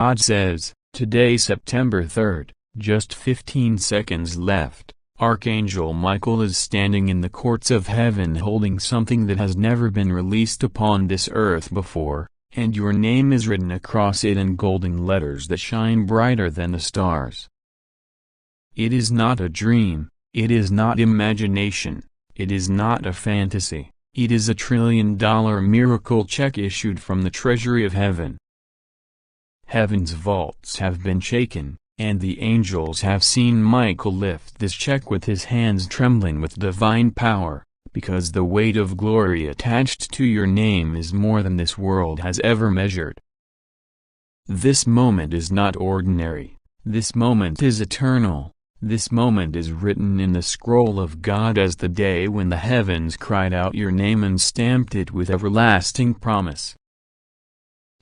God says, today September 3rd, just 15 seconds left, Archangel Michael is standing in the courts of heaven holding something that has never been released upon this earth before, and your name is written across it in golden letters that shine brighter than the stars. It is not a dream, it is not imagination, it is not a fantasy, it is a $1 trillion miracle check issued from the treasury of heaven. Heaven's vaults have been shaken, and the angels have seen Michael lift this check with his hands trembling with divine power, because the weight of glory attached to your name is more than this world has ever measured. This moment is not ordinary, this moment is eternal, this moment is written in the scroll of God as the day when the heavens cried out your name and stamped it with everlasting promise.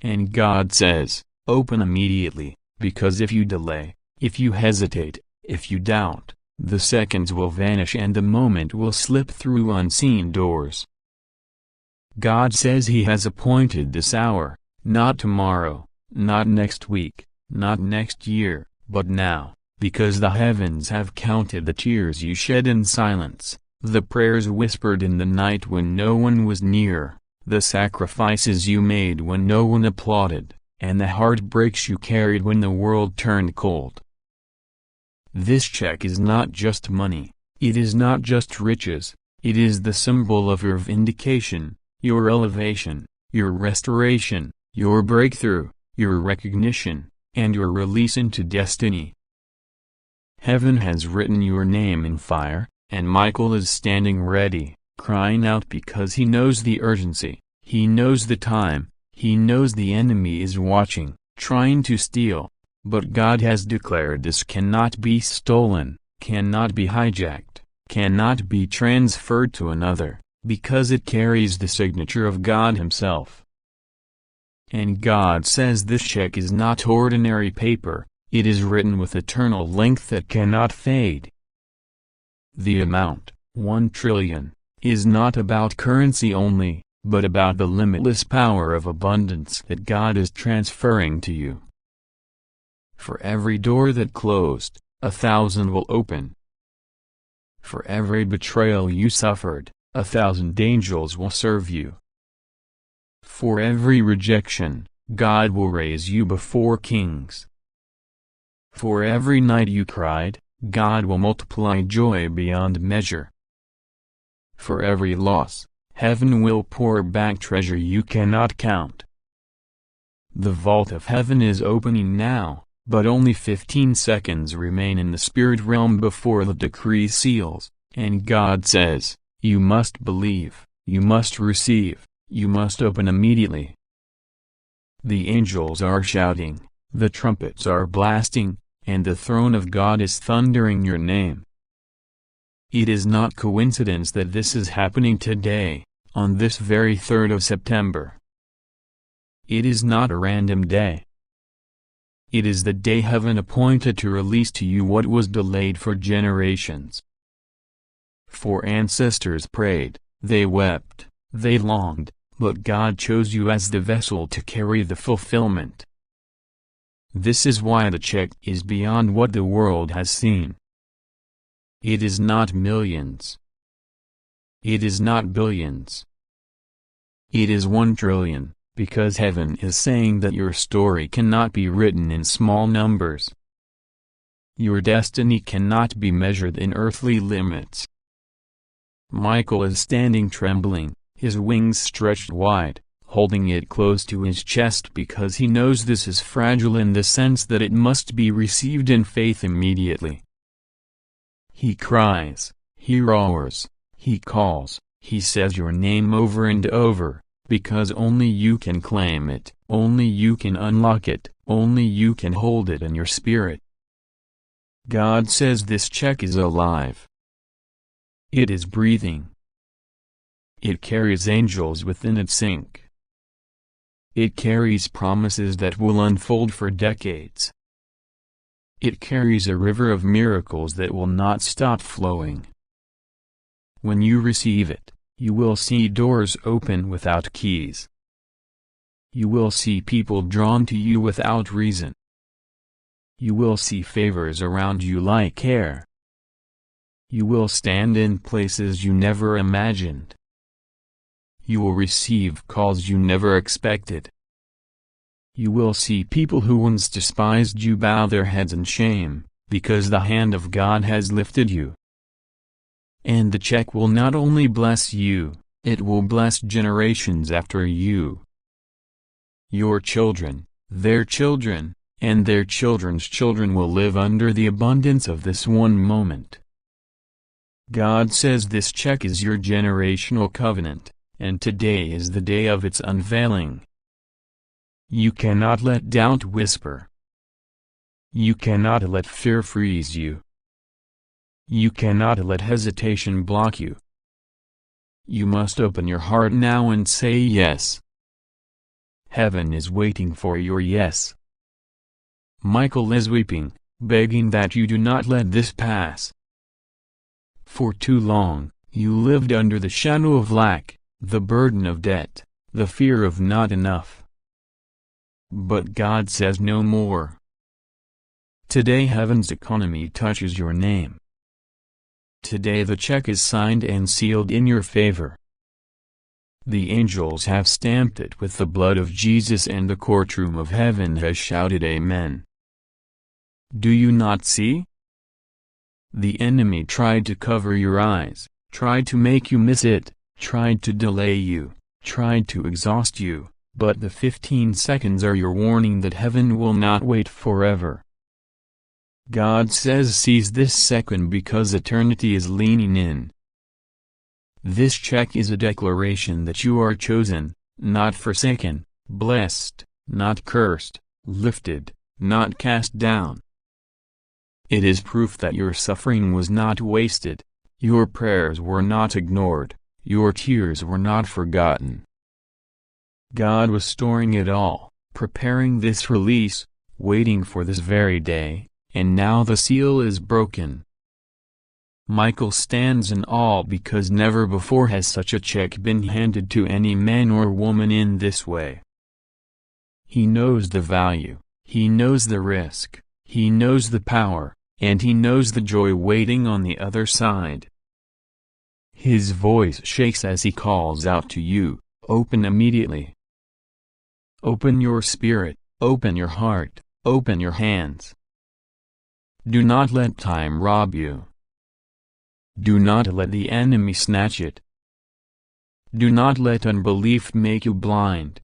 And God says, open immediately, because if you delay, if you hesitate, if you doubt, the seconds will vanish and the moment will slip through unseen doors. God says He has appointed this hour, not tomorrow, not next week, not next year, but now, because the heavens have counted the tears you shed in silence, the prayers whispered in the night when no one was near, the sacrifices you made when no one applauded, and the heartbreaks you carried when the world turned cold. This check is not just money, it is not just riches, it is the symbol of your vindication, your elevation, your restoration, your breakthrough, your recognition, and your release into destiny. Heaven has written your name in fire, and Michael is standing ready, crying out because he knows the urgency, he knows the time, he knows the enemy is watching, trying to steal, but God has declared this cannot be stolen, cannot be hijacked, cannot be transferred to another, because it carries the signature of God Himself. And God says this check is not ordinary paper, it is written with eternal length that cannot fade. The amount, 1 trillion, is not about currency only, but about the limitless power of abundance that God is transferring to you. For every door that closed, 1,000 will open. For every betrayal you suffered, 1,000 angels will serve you. For every rejection, God will raise you before kings. For every night you cried, God will multiply joy beyond measure. For every loss, heaven will pour back treasure you cannot count. The vault of heaven is opening now, but only 15 seconds remain in the spirit realm before the decree seals, and God says, you must believe, you must receive, you must open immediately. The angels are shouting, the trumpets are blasting, and the throne of God is thundering your name. It is not coincidence that this is happening today, on this very 3rd of September. It is not a random day. It is the day heaven appointed to release to you what was delayed for generations. For ancestors prayed, they wept, they longed, but God chose you as the vessel to carry the fulfillment. This is why the check is beyond what the world has seen. It is not millions. It is not billions. It is 1 trillion, because heaven is saying that your story cannot be written in small numbers. Your destiny cannot be measured in earthly limits. Michael is standing trembling, his wings stretched wide, holding it close to his chest because he knows this is fragile in the sense that it must be received in faith immediately. He cries, he roars, he calls, he says your name over and over, because only you can claim it, only you can unlock it, only you can hold it in your spirit. God says this check is alive. It is breathing. It carries angels within its ink. It carries promises that will unfold for decades. It carries a river of miracles that will not stop flowing. When you receive it, you will see doors open without keys. You will see people drawn to you without reason. You will see favors around you like air. You will stand in places you never imagined. You will receive calls you never expected. You will see people who once despised you bow their heads in shame, because the hand of God has lifted you. And the check will not only bless you, it will bless generations after you. Your children, their children, and their children's children will live under the abundance of this one moment. God says this check is your generational covenant, and today is the day of its unveiling. You cannot let doubt whisper. You cannot let fear freeze you. You cannot let hesitation block you. You must open your heart now and say yes. Heaven is waiting for your yes. Michael is weeping, begging that you do not let this pass. For too long, you lived under the shadow of lack, the burden of debt, the fear of not enough. But God says no more. Today heaven's economy touches your name. Today the check is signed and sealed in your favor. The angels have stamped it with the blood of Jesus, and the courtroom of heaven has shouted Amen. Do you not see? The enemy tried to cover your eyes, tried to make you miss it, tried to delay you, tried to exhaust you, but the 15 seconds are your warning that heaven will not wait forever. God says seize this second because eternity is leaning in. This check is a declaration that you are chosen, not forsaken, blessed, not cursed, lifted, not cast down. It is proof that your suffering was not wasted, your prayers were not ignored, your tears were not forgotten. God was storing it all, preparing this release, waiting for this very day, and now the seal is broken. Michael stands in awe because never before has such a check been handed to any man or woman in this way. He knows the value, he knows the risk, he knows the power, and he knows the joy waiting on the other side. His voice shakes as he calls out to you, open immediately. Open your spirit, open your heart, open your hands. Do not let time rob you. Do not let the enemy snatch it. Do not let unbelief make you blind.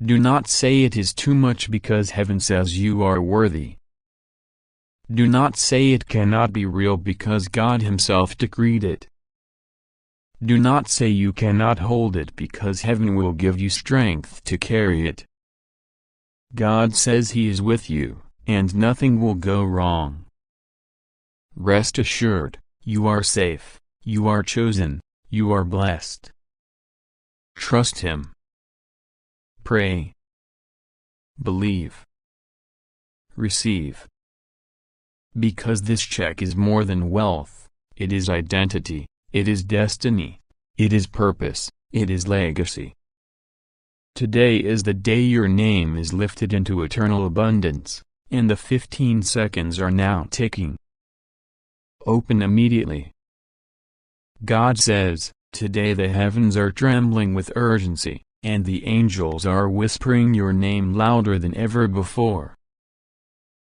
Do not say it is too much because heaven says you are worthy. Do not say it cannot be real because God Himself decreed it. Do not say you cannot hold it because heaven will give you strength to carry it. God says He is with you, and nothing will go wrong. Rest assured, you are safe, you are chosen, you are blessed. Trust Him. Pray. Believe. Receive. Because this check is more than wealth, it is identity, it is destiny, it is purpose, it is legacy. Today is the day your name is lifted into eternal abundance, and the 15 seconds are now ticking. Open immediately. God says, today the heavens are trembling with urgency, and the angels are whispering your name louder than ever before.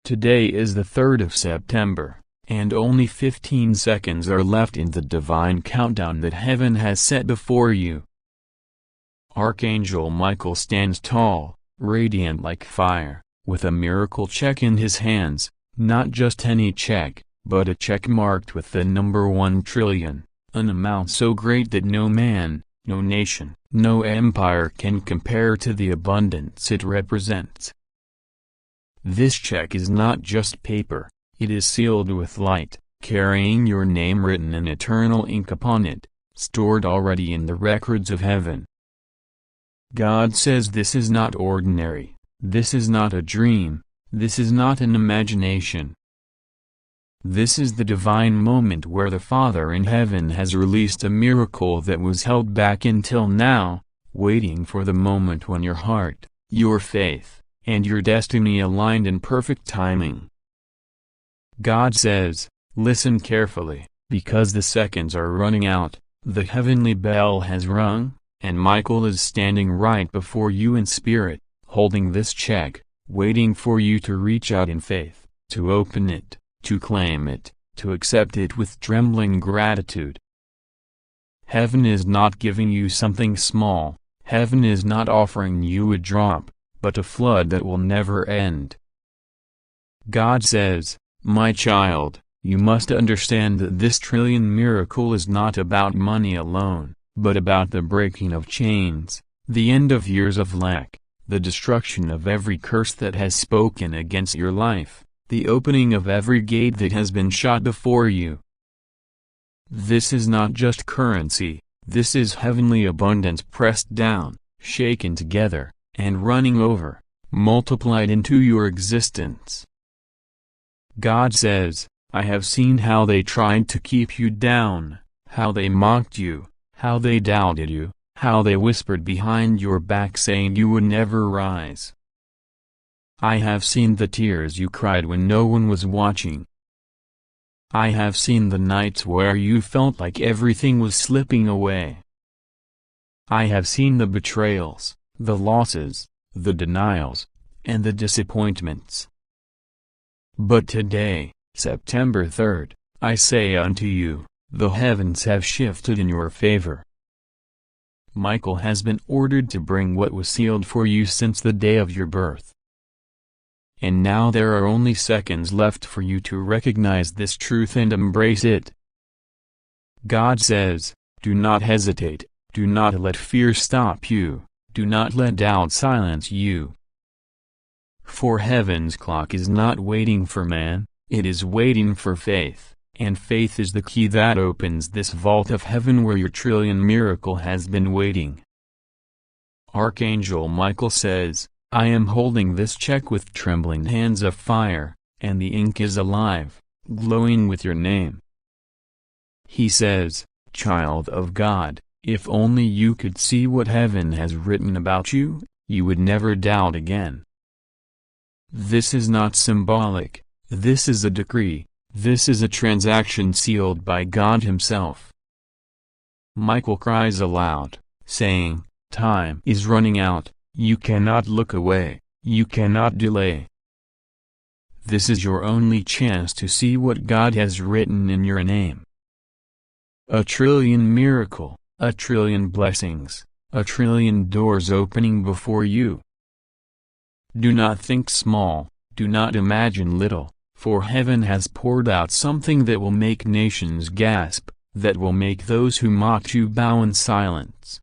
Today is the 3rd of September, and only 15 seconds are left in the divine countdown that heaven has set before you. Archangel Michael stands tall, radiant like fire, with a miracle check in his hands, not just any check, but a check marked with the number 1 trillion, an amount so great that no man, no nation, no empire can compare to the abundance it represents. This check is not just paper, it is sealed with light, carrying your name written in eternal ink upon it, stored already in the records of heaven. God says this is not ordinary, this is not a dream, this is not an imagination. This is the divine moment where the Father in heaven has released a miracle that was held back until now, waiting for the moment when your heart, your faith, and your destiny aligned in perfect timing. God says, listen carefully, because the seconds are running out, the heavenly bell has rung, and Michael is standing right before you in spirit, holding this check, waiting for you to reach out in faith, to open it, to claim it, to accept it with trembling gratitude. Heaven is not giving you something small, heaven is not offering you a drop, but a flood that will never end. God says, my child, you must understand that this trillion miracle is not about money alone, but about the breaking of chains, the end of years of lack, the destruction of every curse that has spoken against your life, the opening of every gate that has been shut before you. This is not just currency, this is heavenly abundance pressed down, shaken together, and running over, multiplied into your existence. God says, I have seen how they tried to keep you down, how they mocked you, how they doubted you, how they whispered behind your back saying you would never rise. I have seen the tears you cried when no one was watching. I have seen the nights where you felt like everything was slipping away. I have seen the betrayals, the losses, the denials, and the disappointments. But today, September 3rd, I say unto you, the heavens have shifted in your favor. Michael has been ordered to bring what was sealed for you since the day of your birth. And now there are only seconds left for you to recognize this truth and embrace it. God says, do not hesitate, do not let fear stop you, do not let doubt silence you. For heaven's clock is not waiting for man, it is waiting for faith, and faith is the key that opens this vault of heaven where your trillion miracle has been waiting. Archangel Michael says, I am holding this check with trembling hands of fire, and the ink is alive, glowing with your name. He says, child of God, if only you could see what heaven has written about you, you would never doubt again. This is not symbolic, this is a decree, this is a transaction sealed by God Himself. Michael cries aloud, saying, time is running out, you cannot look away, you cannot delay. This is your only chance to see what God has written in your name. A trillion miracle, a trillion blessings, a trillion doors opening before you. Do not think small, do not imagine little, for heaven has poured out something that will make nations gasp, that will make those who mocked you bow in silence.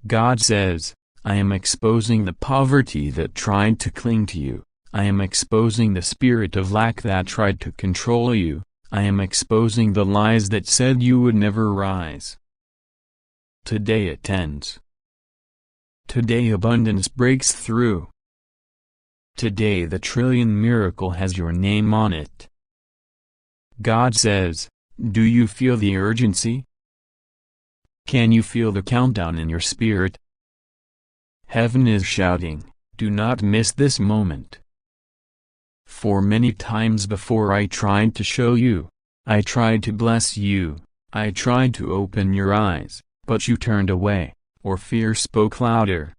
God says, I am exposing the poverty that tried to cling to you, I am exposing the spirit of lack that tried to control you, I am exposing the lies that said you would never rise. Today it ends. Today abundance breaks through. Today the trillion miracle has your name on it. God says, do you feel the urgency? Can you feel the countdown in your spirit? Heaven is shouting, do not miss this moment. For many times before I tried to show you, I tried to bless you, I tried to open your eyes, but you turned away, or fear spoke louder.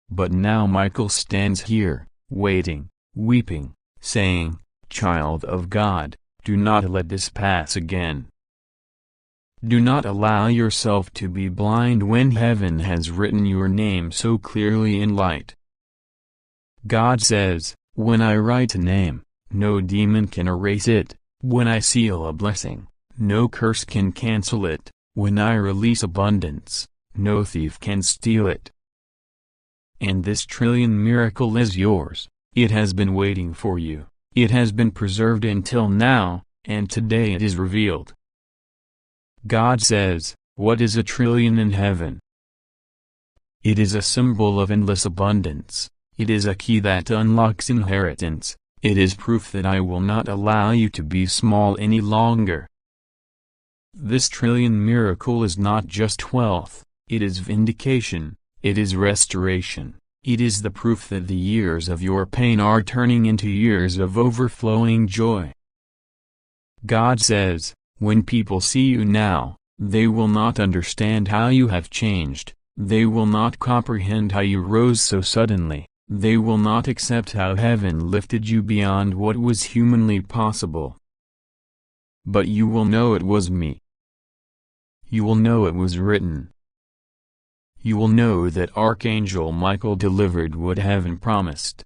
But now Michael stands here, waiting, weeping, saying, child of God, do not let this pass again. Do not allow yourself to be blind when heaven has written your name so clearly in light. God says, when I write a name, no demon can erase it, when I seal a blessing, no curse can cancel it, when I release abundance, no thief can steal it. And this trillion miracle is yours, it has been waiting for you, it has been preserved until now, and today it is revealed. God says, what is a trillion in heaven? It is a symbol of endless abundance, it is a key that unlocks inheritance, it is proof that I will not allow you to be small any longer. This trillion miracle is not just wealth, It is vindication, it is restoration, it is the proof that the years of your pain are turning into years of overflowing joy. God says, when people see you now, they will not understand how you have changed, they will not comprehend how you rose so suddenly, they will not accept how heaven lifted you beyond what was humanly possible. But you will know it was me. You will know it was written. You will know that Archangel Michael delivered what heaven promised.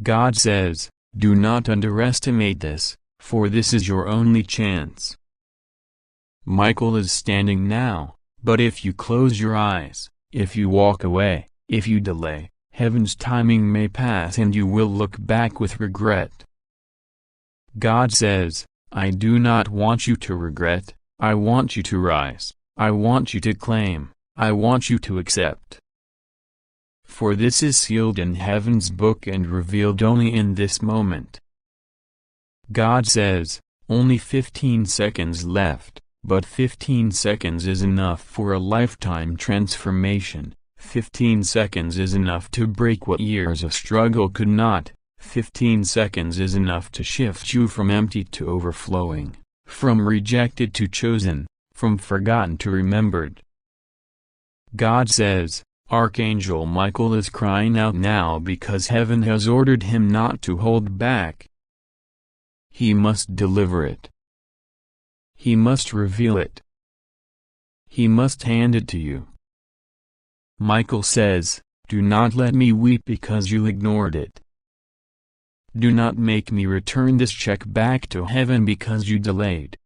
God says, do not underestimate this, for this is your only chance. Michael is standing now, but if you close your eyes, if you walk away, if you delay, heaven's timing may pass and you will look back with regret. God says, I do not want you to regret, I want you to rise, I want you to claim, I want you to accept. For this is sealed in heaven's book and revealed only in this moment. God says, only 15 seconds left, but 15 seconds is enough for a lifetime transformation, 15 seconds is enough to break what years of struggle could not, 15 seconds is enough to shift you from empty to overflowing, from rejected to chosen, from forgotten to remembered. God says, Archangel Michael is crying out now because heaven has ordered him not to hold back. He must deliver it. He must reveal it. He must hand it to you. Michael says, do not let me weep because you ignored it. Do not make me return this check back to heaven because you delayed.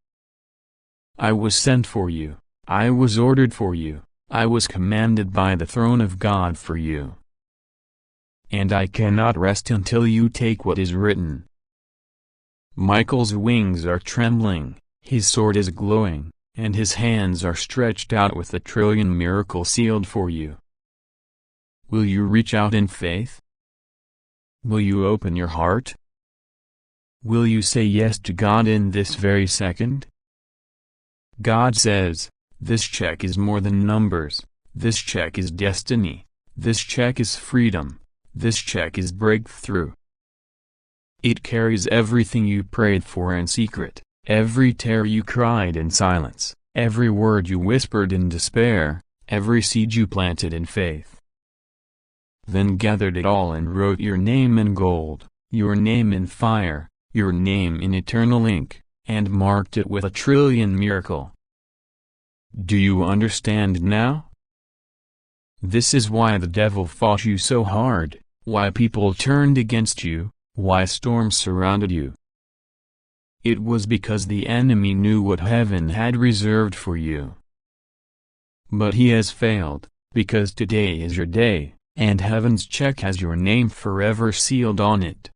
I was sent for you, I was ordered for you, I was commanded by the throne of God for you. And I cannot rest until you take what is written. Michael's wings are trembling, his sword is glowing, and his hands are stretched out with a trillion miracles sealed for you. Will you reach out in faith? Will you open your heart? Will you say yes to God in this very second? God says, this check is more than numbers, this check is destiny, this check is freedom, this check is breakthrough. It carries everything you prayed for in secret, every tear you cried in silence, every word you whispered in despair, every seed you planted in faith. Then gathered it all and wrote your name in gold, your name in fire, your name in eternal ink, and marked it with a trillion miracles. Do you understand now? This is why the devil fought you so hard, why people turned against you, why storms surrounded you. It was because the enemy knew what heaven had reserved for you. But he has failed, because today is your day, and heaven's check has your name forever sealed on it.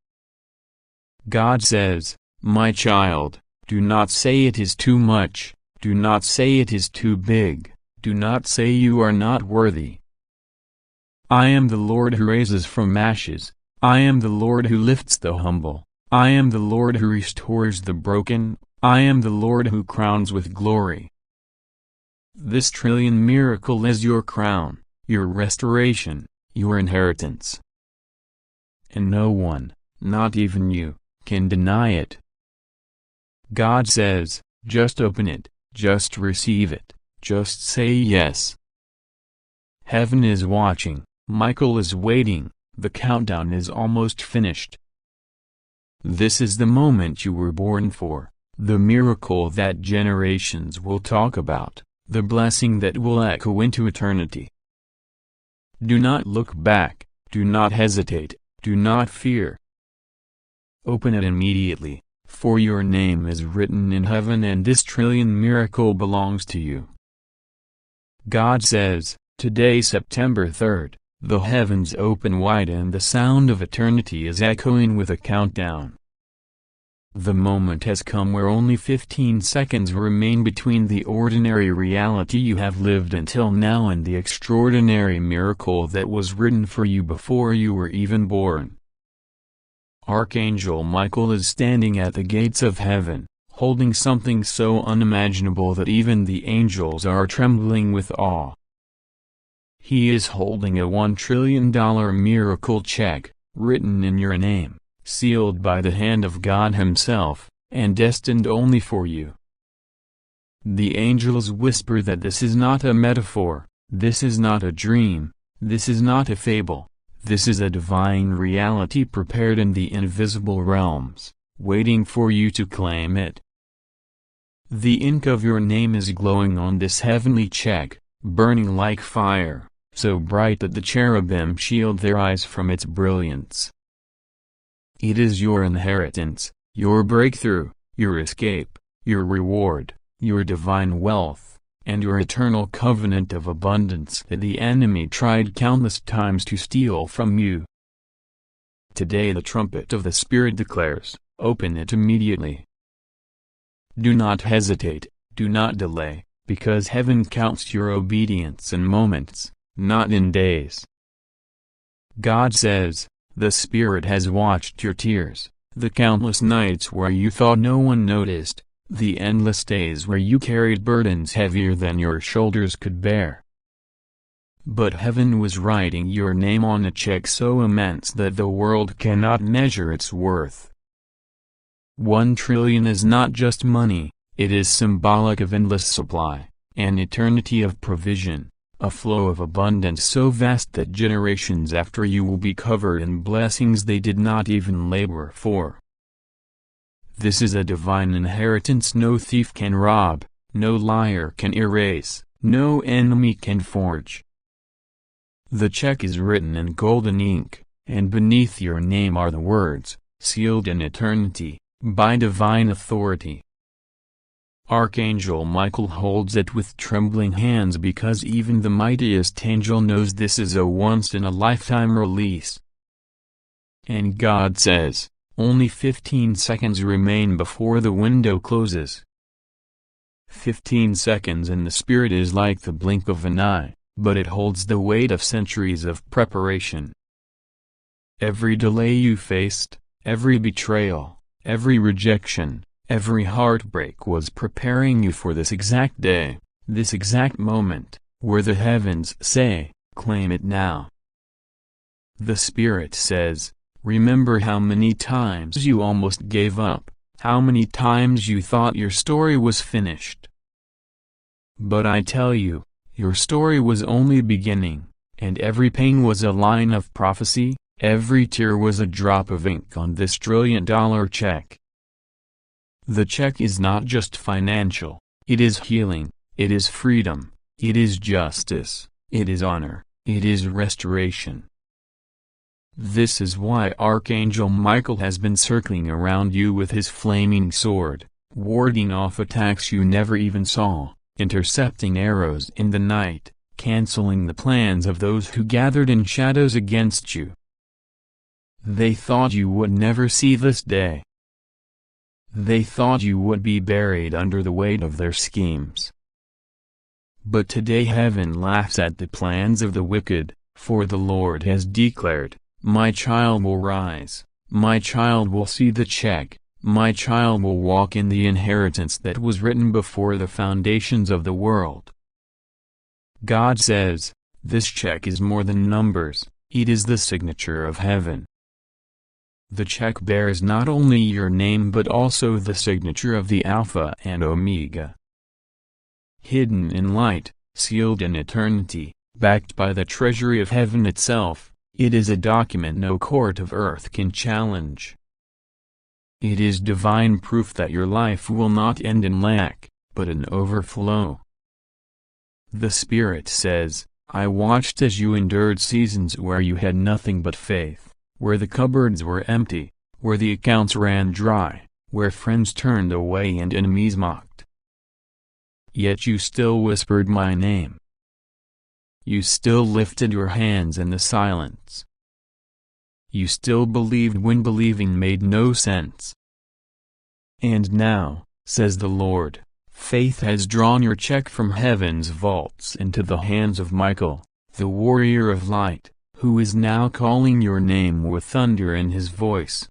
God says, my child, do not say it is too much, do not say it is too big, do not say you are not worthy. I am the Lord who raises from ashes, I am the Lord who lifts the humble, I am the Lord who restores the broken, I am the Lord who crowns with glory. This trillion miracle is your crown, your restoration, your inheritance. And no one, not even you, can deny it. God says, just open it, just receive it, just say yes. Heaven is watching, Michael is waiting, the countdown is almost finished. This is the moment you were born for, the miracle that generations will talk about, the blessing that will echo into eternity. Do not look back, do not hesitate, do not fear. Open it immediately, for your name is written in heaven and this trillion miracle belongs to you. God says, today September 3rd, the heavens open wide and the sound of eternity is echoing with a countdown. The moment has come where only 15 seconds remain between the ordinary reality you have lived until now and the extraordinary miracle that was written for you before you were even born. Archangel Michael is standing at the gates of heaven, holding something so unimaginable that even the angels are trembling with awe. He is holding a $1 trillion miracle check, written in your name, sealed by the hand of God Himself, and destined only for you. The angels whisper that this is not a metaphor, this is not a dream, this is not a fable, this is a divine reality prepared in the invisible realms, waiting for you to claim it. The ink of your name is glowing on this heavenly check, burning like fire, so bright that the cherubim shield their eyes from its brilliance. It is your inheritance, your breakthrough, your escape, your reward, your divine wealth, and your eternal covenant of abundance that the enemy tried countless times to steal from you. Today the trumpet of the Spirit declares, open it immediately. Do not hesitate, do not delay, because heaven counts your obedience in moments, not in days. God says, the Spirit has watched your tears, the countless nights where you thought no one noticed, the endless days where you carried burdens heavier than your shoulders could bear. But heaven was writing your name on a check so immense that the world cannot measure its worth. 1 trillion is not just money, it is symbolic of endless supply, an eternity of provision, a flow of abundance so vast that generations after you will be covered in blessings they did not even labor for. This is a divine inheritance no thief can rob, no liar can erase, no enemy can forge. The check is written in golden ink, and beneath your name are the words, sealed in eternity, by divine authority. Archangel Michael holds it with trembling hands because even the mightiest angel knows this is a once-in-a-lifetime release. And God says, only 15 seconds remain before the window closes. 15 seconds in the Spirit is like the blink of an eye, but it holds the weight of centuries of preparation. Every delay you faced, every betrayal, every rejection, every heartbreak was preparing you for this exact day, this exact moment, where the heavens say, claim it now. The Spirit says, remember how many times you almost gave up, how many times you thought your story was finished. But I tell you, your story was only beginning, and every pain was a line of prophecy, every tear was a drop of ink on this trillion-dollar check. The check is not just financial, it is healing, it is freedom, it is justice, it is honor, it is restoration. This is why Archangel Michael has been circling around you with his flaming sword, warding off attacks you never even saw, intercepting arrows in the night, canceling the plans of those who gathered in shadows against you. They thought you would never see this day. They thought you would be buried under the weight of their schemes. But today heaven laughs at the plans of the wicked, for the Lord has declared, my child will rise, my child will see the check, my child will walk in the inheritance that was written before the foundations of the world. God says, this check is more than numbers, it is the signature of heaven. The check bears not only your name but also the signature of the Alpha and Omega. Hidden in light, sealed in eternity, backed by the treasury of heaven itself, it is a document no court of earth can challenge. It is divine proof that your life will not end in lack, but in overflow. The Spirit says, I watched as you endured seasons where you had nothing but faith, where the cupboards were empty, where the accounts ran dry, where friends turned away and enemies mocked. Yet you still whispered my name. You still lifted your hands in the silence. You still believed when believing made no sense. And now, says the Lord, faith has drawn your check from heaven's vaults into the hands of Michael, the warrior of light, who is now calling your name with thunder in his voice.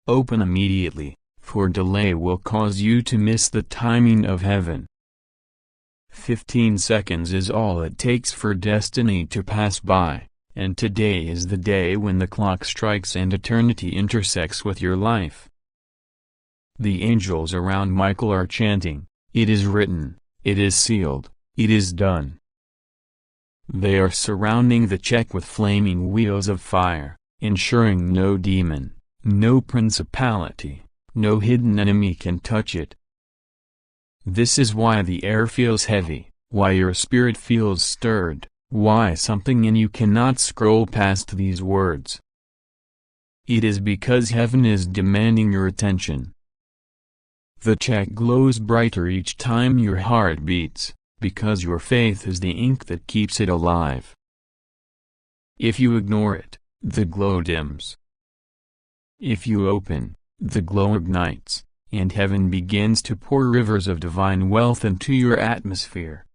Open immediately, for delay will cause you to miss the timing of heaven. 15 seconds is all it takes for destiny to pass by, and today is the day when the clock strikes and eternity intersects with your life. The angels around Michael are chanting, "It is written, it is sealed, it is done." They are surrounding the check with flaming wheels of fire, ensuring no demon, no principality, no hidden enemy can touch it. This is why the air feels heavy, why your spirit feels stirred, why something in you cannot scroll past these words. It is because heaven is demanding your attention. The check glows brighter each time your heart beats, because your faith is the ink that keeps it alive. If you ignore it, the glow dims. If you open, the glow ignites, and heaven begins to pour rivers of divine wealth into your atmosphere.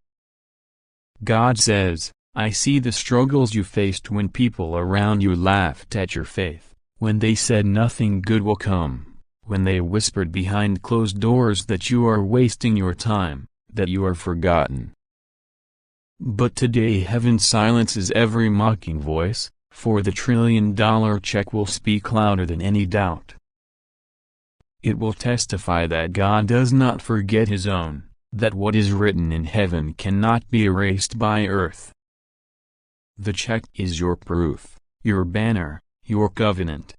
God says, "I see the struggles you faced when people around you laughed at your faith, when they said nothing good will come, when they whispered behind closed doors that you are wasting your time, that you are forgotten." But today heaven silences every mocking voice, for the $1 trillion check will speak louder than any doubt. It will testify that God does not forget his own, that what is written in heaven cannot be erased by earth. The check is your proof, your banner, your covenant.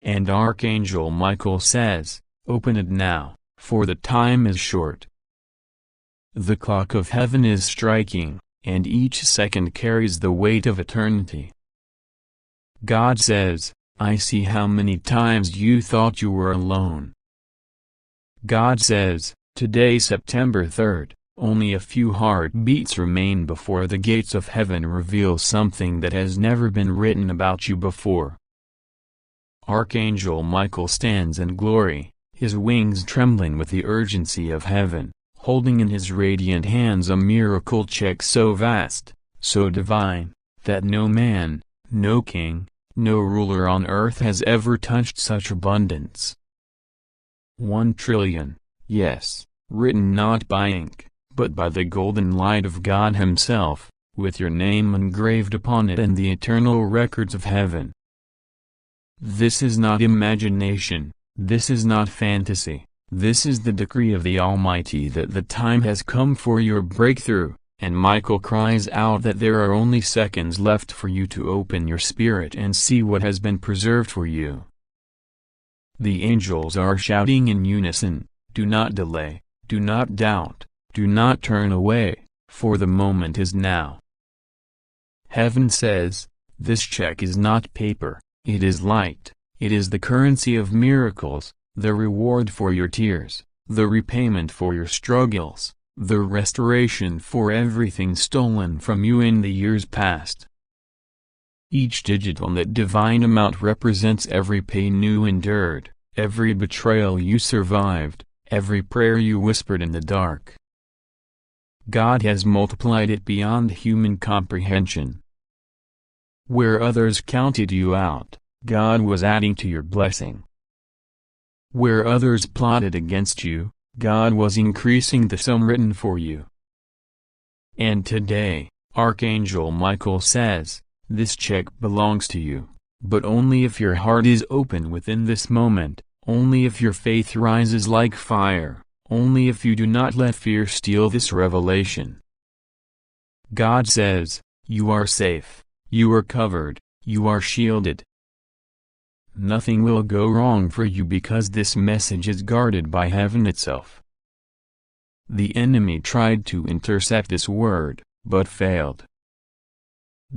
And Archangel Michael says, "Open it now, for the time is short." The clock of heaven is striking, and each second carries the weight of eternity. God says, "I see how many times you thought you were alone." God says, "Today, September 3rd, only a few heartbeats remain before the gates of heaven reveal something that has never been written about you before." Archangel Michael stands in glory, his wings trembling with the urgency of heaven, holding in his radiant hands a miracle check so vast, so divine, that no man, no king, no ruler on earth has ever touched such abundance. 1 trillion, yes, written not by ink, but by the golden light of God himself, with your name engraved upon it and the eternal records of heaven. This is not imagination, this is not fantasy, this is the decree of the Almighty that the time has come for your breakthrough, and Michael cries out that there are only seconds left for you to open your spirit and see what has been preserved for you. The angels are shouting in unison, "Do not delay, do not doubt, do not turn away, for the moment is now." Heaven says, "This check is not paper, it is light, it is the currency of miracles, the reward for your tears, the repayment for your struggles, the restoration for everything stolen from you in the years past." Each digit on that divine amount represents every pain you endured, every betrayal you survived, every prayer you whispered in the dark. God has multiplied it beyond human comprehension. Where others counted you out, God was adding to your blessing. Where others plotted against you, God was increasing the sum written for you. And today, Archangel Michael says, "This check belongs to you, but only if your heart is open within this moment, only if your faith rises like fire, only if you do not let fear steal this revelation." God says, "You are safe, you are covered, you are shielded. Nothing will go wrong for you because this message is guarded by heaven itself." The enemy tried to intercept this word, but failed.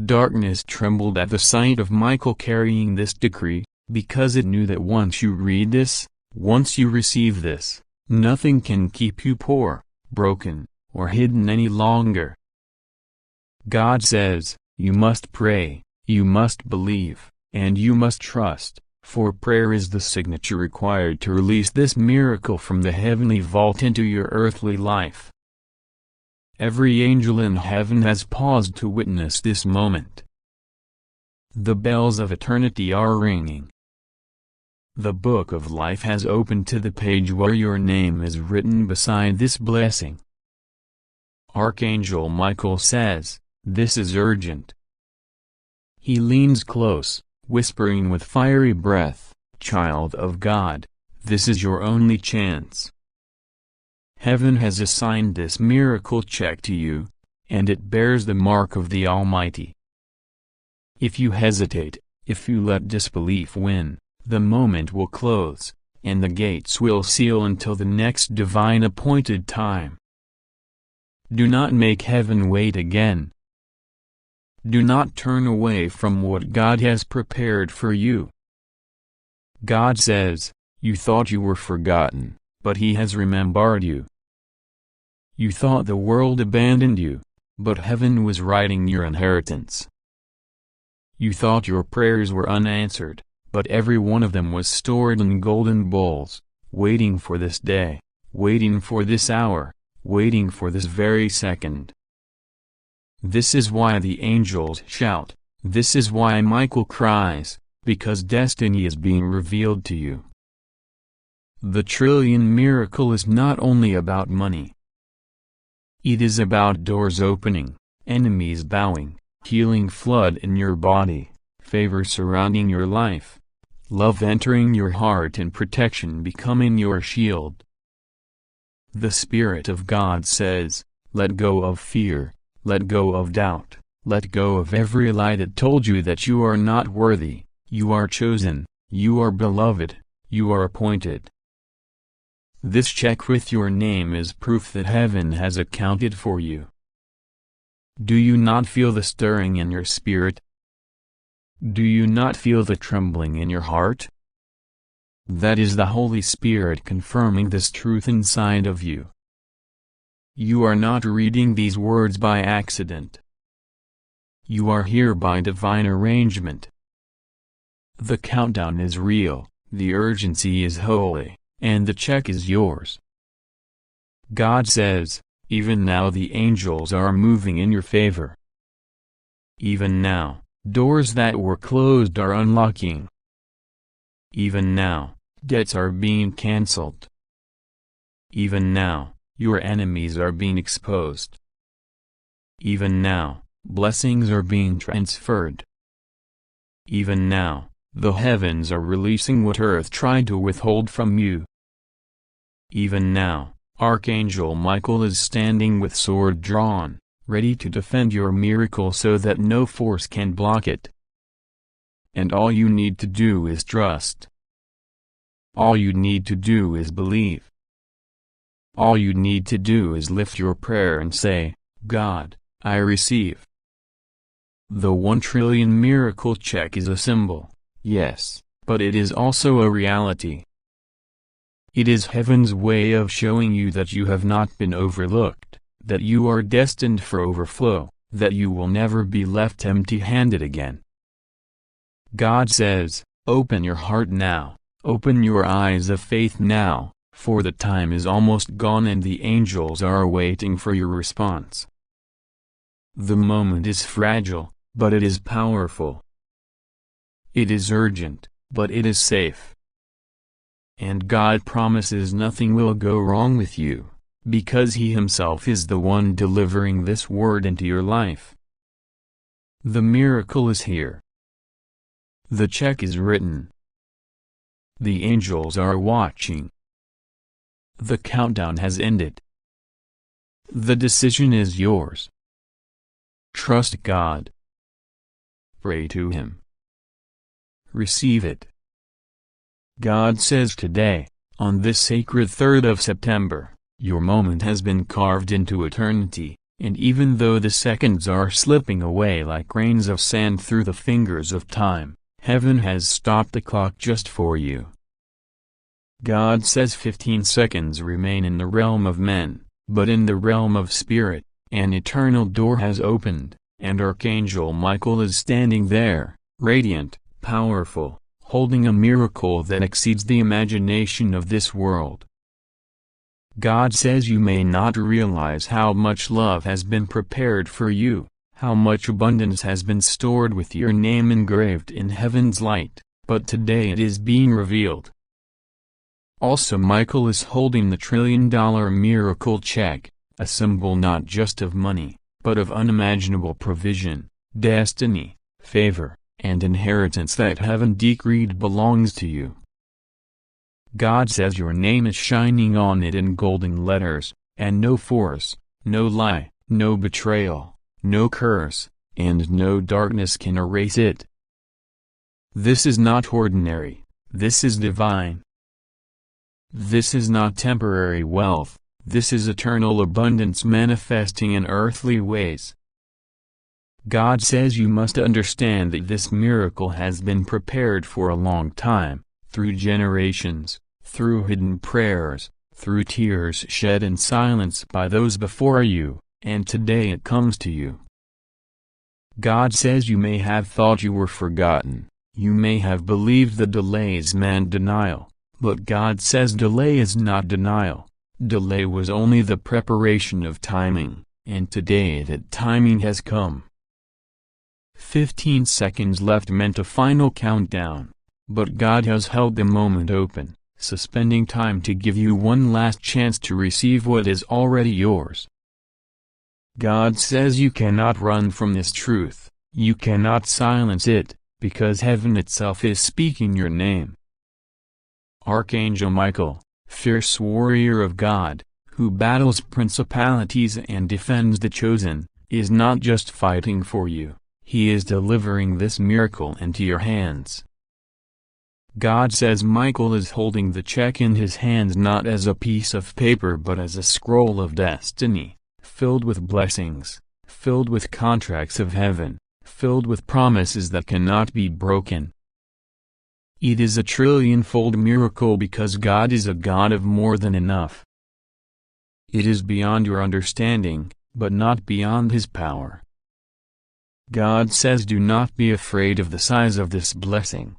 Darkness trembled at the sight of Michael carrying this decree, because it knew that once you read this, once you receive this, nothing can keep you poor, broken, or hidden any longer. God says, "You must pray, you must believe, and you must trust, for prayer is the signature required to release this miracle from the heavenly vault into your earthly life." Every angel in heaven has paused to witness this moment. The bells of eternity are ringing. The book of life has opened to the page where your name is written beside this blessing. Archangel Michael says, "This is urgent." He leans close, whispering with fiery breath, "Child of God, this is your only chance. Heaven has assigned this miracle check to you, and it bears the mark of the Almighty. If you hesitate, if you let disbelief win, the moment will close, and the gates will seal until the next divine appointed time. Do not make heaven wait again. Do not turn away from what God has prepared for you." God says, "You thought you were forgotten, but He has remembered you. You thought the world abandoned you, but heaven was writing your inheritance. You thought your prayers were unanswered, but every one of them was stored in golden bowls, waiting for this day, waiting for this hour, waiting for this very second." This is why the angels shout, this is why Michael cries, because destiny is being revealed to you. The trillion miracle is not only about money. It is about doors opening, enemies bowing, healing flood in your body, favor surrounding your life, love entering your heart and protection becoming your shield. The Spirit of God says, "Let go of fear, let go of doubt, let go of every lie that told you that you are not worthy, you are chosen, you are beloved, you are appointed." This check with your name is proof that heaven has accounted for you. Do you not feel the stirring in your spirit? Do you not feel the trembling in your heart? That is the Holy Spirit confirming this truth inside of you. You are not reading these words by accident. You are here by divine arrangement. The countdown is real, the urgency is holy, and the check is yours. God says, even now the angels are moving in your favor. Even now, doors that were closed are unlocking. Even now, debts are being cancelled. Even now, your enemies are being exposed. Even now, blessings are being transferred. Even now, the heavens are releasing what earth tried to withhold from you. Even now, Archangel Michael is standing with sword drawn, ready to defend your miracle so that no force can block it. And all you need to do is trust. All you need to do is believe. All you need to do is lift your prayer and say, "God, I receive." The 1 trillion miracle check is a symbol, yes, but it is also a reality. It is heaven's way of showing you that you have not been overlooked, that you are destined for overflow, that you will never be left empty-handed again. God says, open your heart now, open your eyes of faith now, for the time is almost gone and the angels are waiting for your response. The moment is fragile, but it is powerful. It is urgent, but it is safe. And God promises nothing will go wrong with you, because He Himself is the one delivering this word into your life. The miracle is here. The check is written. The angels are watching. The countdown has ended. The decision is yours. Trust God. Pray to Him. Receive it. God says today, on this sacred 3rd of September, your moment has been carved into eternity, and even though the seconds are slipping away like grains of sand through the fingers of time, heaven has stopped the clock just for you. God says 15 seconds remain in the realm of men, but in the realm of spirit, an eternal door has opened, and Archangel Michael is standing there, radiant, powerful, holding a miracle that exceeds the imagination of this world. God says you may not realize how much love has been prepared for you, how much abundance has been stored with your name engraved in heaven's light, but today it is being revealed. Also Michael is holding the $1 trillion miracle check, a symbol not just of money, but of unimaginable provision, destiny, favor, and inheritance that heaven decreed belongs to you. God says your name is shining on it in golden letters, and no force, no lie, no betrayal, no curse, and no darkness can erase it. This is not ordinary, this is divine. This is not temporary wealth, this is eternal abundance manifesting in earthly ways. God says you must understand that this miracle has been prepared for a long time, through generations, through hidden prayers, through tears shed in silence by those before you, and today it comes to you. God says you may have thought you were forgotten, you may have believed the delays meant denial, but God says delay is not denial, delay was only the preparation of timing, and today that timing has come. 15 seconds left meant a final countdown, but God has held the moment open, suspending time to give you one last chance to receive what is already yours. God says you cannot run from this truth, you cannot silence it, because heaven itself is speaking your name. Archangel Michael, fierce warrior of God, who battles principalities and defends the chosen, is not just fighting for you, he is delivering this miracle into your hands. God says Michael is holding the check in his hands not as a piece of paper but as a scroll of destiny, filled with blessings, filled with contracts of heaven, filled with promises that cannot be broken. It is a trillion-fold miracle because God is a God of more than enough. It is beyond your understanding, but not beyond his power. God says do not be afraid of the size of this blessing.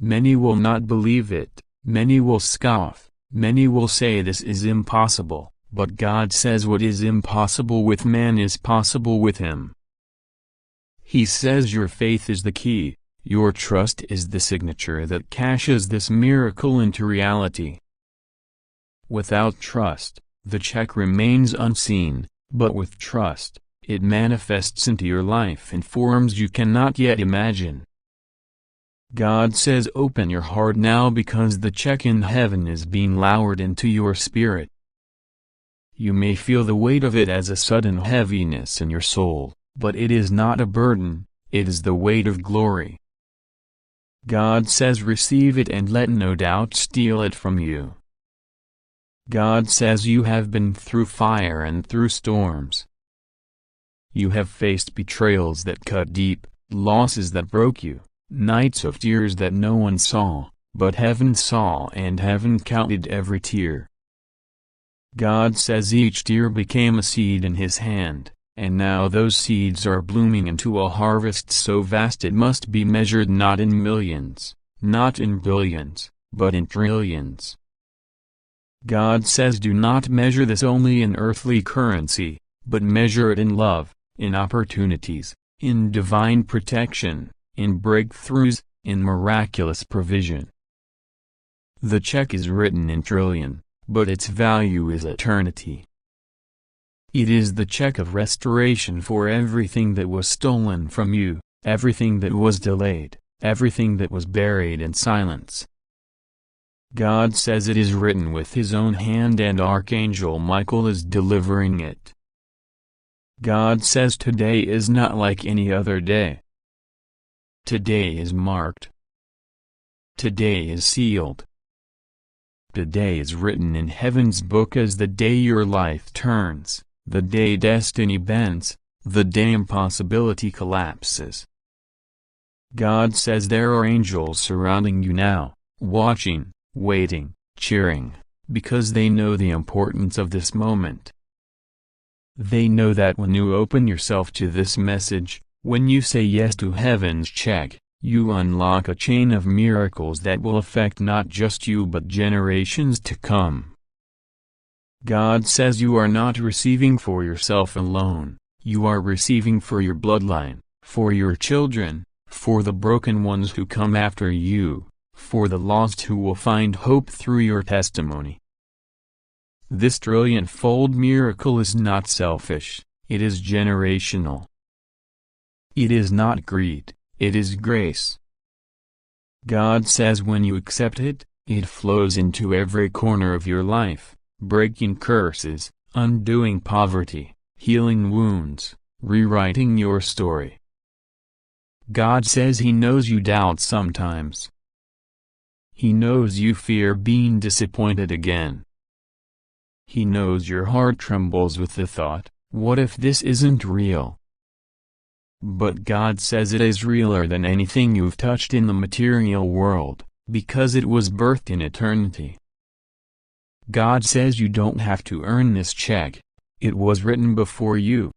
Many will not believe it, many will scoff, many will say this is impossible, but God says what is impossible with man is possible with him. He says your faith is the key, your trust is the signature that cashes this miracle into reality. Without trust, the check remains unseen, but with trust, it manifests into your life in forms you cannot yet imagine. God says open your heart now because the check in heaven is being lowered into your spirit. You may feel the weight of it as a sudden heaviness in your soul, but it is not a burden, it is the weight of glory. God says receive it and let no doubt steal it from you. God says you have been through fire and through storms. You have faced betrayals that cut deep, losses that broke you, nights of tears that no one saw, but heaven saw and heaven counted every tear. God says each tear became a seed in his hand, and now those seeds are blooming into a harvest so vast it must be measured not in millions, not in billions, but in trillions. God says do not measure this only in earthly currency, but measure it in love, in opportunities, in divine protection, in breakthroughs, in miraculous provision. The check is written in trillion, but its value is eternity. It is the check of restoration for everything that was stolen from you, everything that was delayed, everything that was buried in silence. God says it is written with his own hand and Archangel Michael is delivering it. God says today is not like any other day. Today is marked. Today is sealed. Today is written in heaven's book as the day your life turns, the day destiny bends, the day impossibility collapses. God says there are angels surrounding you now, watching, waiting, cheering, because they know the importance of this moment. They know that when you open yourself to this message, when you say yes to heaven's check, you unlock a chain of miracles that will affect not just you but generations to come. God says you are not receiving for yourself alone, you are receiving for your bloodline, for your children, for the broken ones who come after you, for the lost who will find hope through your testimony. This trillion-fold miracle is not selfish, it is generational. It is not greed, it is grace. God says when you accept it, it flows into every corner of your life, breaking curses, undoing poverty, healing wounds, rewriting your story. God says He knows you doubt sometimes. He knows you fear being disappointed again. He knows your heart trembles with the thought, what if this isn't real? But God says it is realer than anything you've touched in the material world, because it was birthed in eternity. God says you don't have to earn this check, it was written before you.